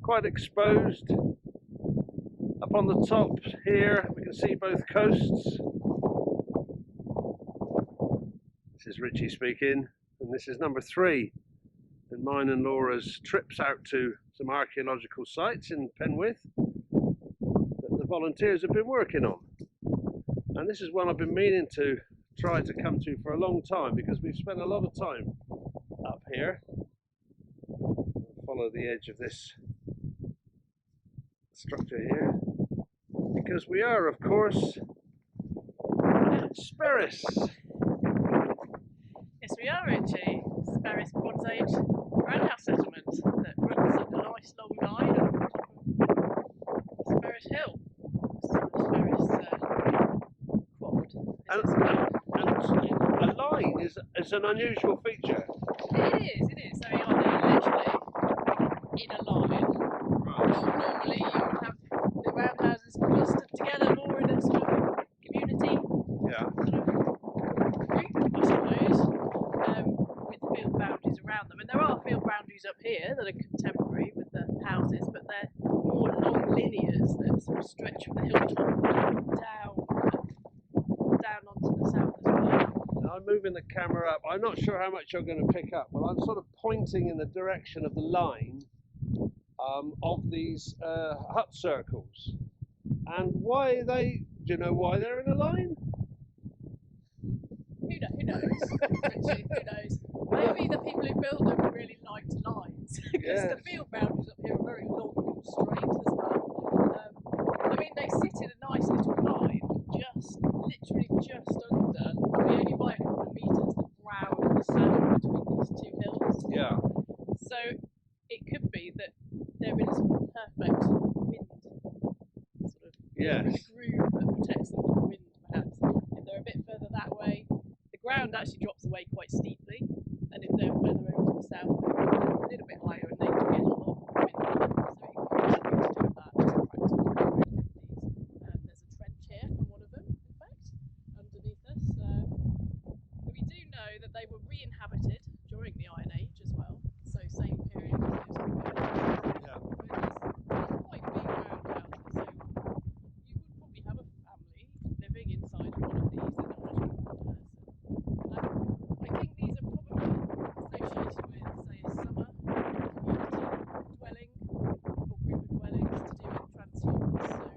quite exposed. Up on the top here we can see both coasts. This is Richie speaking, and this is number 3 in mine and Laura's trips out to some archaeological sites in Penwith that the volunteers have been working on. And this is one I've been meaning to try to come to for a long time, because we've spent a lot of time up here. Follow the edge of this structure here, because we are, of course, at Sperris. Yes, we are, Richie. Sperris Bronze Age Roundhouse settlement that runs up a nice long line on Sperris Hill. Sperris quad. And a line is an unusual feature. It is. So we are there literally in a line. Right. Normally you would have the roundhouses clustered together more in a sort of community Yeah. sort of group, I suppose, with field boundaries around them. And there are field boundaries up here that are contemporary with the houses, but they're more long linears that sort of stretch from the hilltop down onto the south as well. I'm moving the camera up. I'm not sure how much you're going to pick up, but I'm sort of pointing in the direction of the line of these hut circles. And why they, do you know why they're in a line? Who knows, Richie, who knows? Maybe the people who built them really liked lines, because the field boundaries up here are very long and straight as well. I mean, they sit in a nice little line, literally just under, only by a couple of metres, the brow of the sand between these two hills. Yeah. So it could be that they're in a sort of perfect wind, sort of groove that protects them from the wind, perhaps. If they're a bit further that way, the ground actually drops away quite steeply, and if they're further over to the south, they're a little bit higher and they can get a lot of wind. So it could be something to do with that. There's a trench here from one of them, in fact, underneath us. We do know that they were re-inhabited during the Iron Age as well, so same period as those roundhouses. Yeah. They're quite big roundhouses, so you would probably have a family living inside one of these in a large person. I think these are probably associated with, say, a summer community dwelling or group of dwellings to do with transhumance, so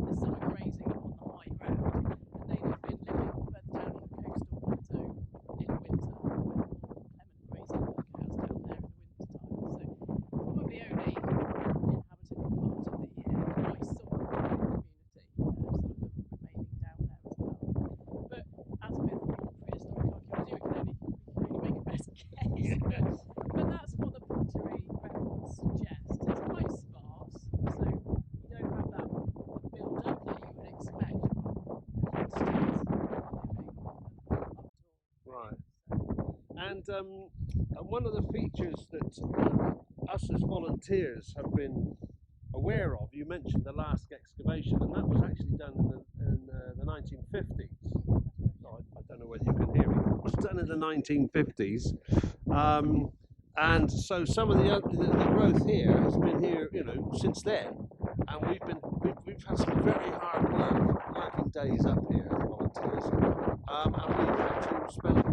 the summer grazing upon the high ground, and they'd have been living further down on the coastal plateau in winter, with more clement grazing like ours down there in the winter time. So probably only inhabited part of the nice sort of community, some of them remaining down there as well. But as with all prehistoric archaeology, we can only make a best guess. But that's what the pottery records suggest. It's quite sparse, so you don't have that build-up that you would expect from constant living outdoor. Right. And one of the features that us as volunteers have been aware of, you mentioned the last excavation, and that was actually done in the 1950s. So I don't know whether you can hear me. It was done in the 1950s. And so some of the growth here has been here, since then. And we've had some very hard working days up here as volunteers. And we've had to spend.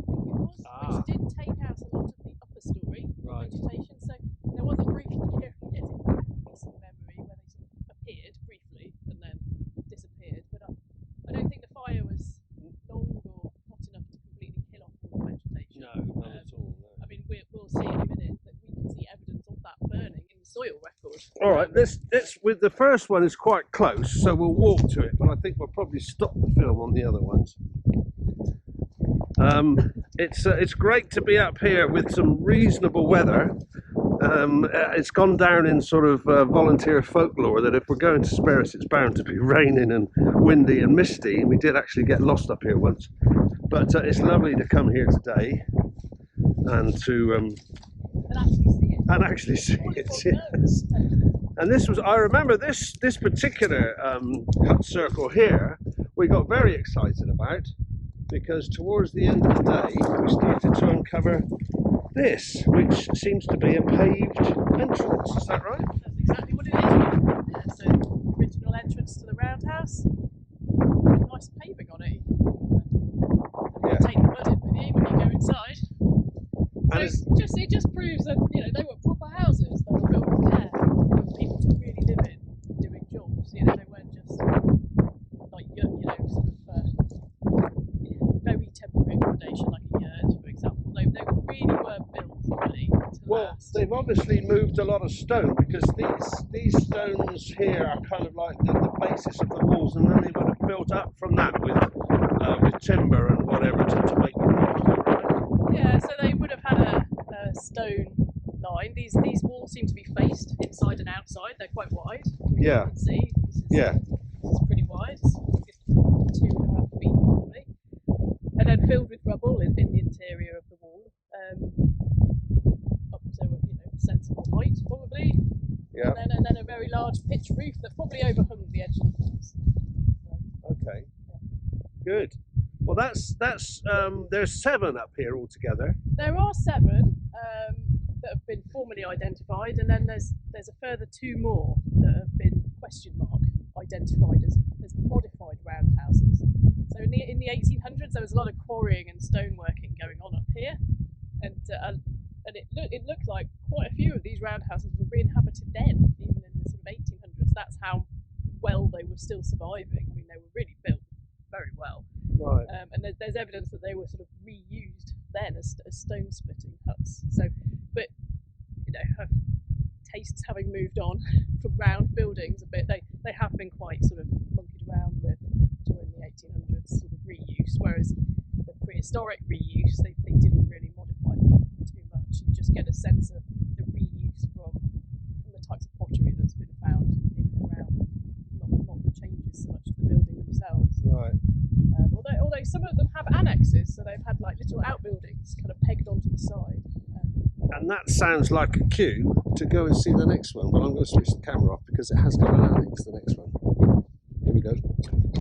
Which did take out a lot of the upper story vegetation, so there was a brief period in recent memory where they sort of appeared briefly and then disappeared, but I don't think the fire was long or hot enough to completely kill off all the vegetation. No, not at all. No. I mean, we'll see in a minute that we can see evidence of that burning in the soil record. All right, let's with the first one is quite close, so we'll walk to it, but I think we'll probably stop the film on the other ones. It's great to be up here with some reasonable weather. It's gone down in sort of volunteer folklore that if we're going to Sperris, it's bound to be raining and windy and misty. And we did actually get lost up here once, but it's lovely to come here today and to actually see it. Yes. And this was, I remember this particular hut circle here, we got very excited about, because towards the end of the day we started to uncover this, which seems to be a paved entrance. Is that right? That's exactly what they've obviously moved a lot of stone, because these stones here are kind of like the basis of the walls, and then they would have built up from that with timber and whatever to make the roof, right? Yeah, so they would have had a stone line. These walls seem to be faced inside and outside. They're quite wide. Yeah. You can see. Yeah. This is pretty wide. It's 2.5 feet probably. And then filled with rubble in the interior of the wall. Up to sensible height probably. Yeah. And then a very large pitch roof that probably overhung the edge of the walls. Okay. Good. Well, that's there's 7 up here altogether. There are 7 that have been formally identified, and then there's a further 2 more that have been question mark identified as modified roundhouses. So in the 1800s, there was a lot of quarrying and stoneworking going on up here, and it looked like quite a few of these roundhouses were re-inhabited then, even in the sort of 1800s. That's how well they were still surviving. I mean, they were really built very well. Right. And there's evidence that they were sort of reused then as stone splitting huts. So, but tastes having moved on from round buildings a bit, they have been quite sort of monkeyed around with during the 1800s sort of reuse, whereas the prehistoric reuse they didn't really modify them too much. You just get a sense of the reuse from the types of pottery that's been found in and around them, not the changes so much to the building themselves. Right. Although some of them have annexes, so they've had like little outbuildings kind of pegged onto the side. And that sounds like a cue to go and see the next one, but I'm going to switch the camera off because it has got an annex, the next one. Here we go.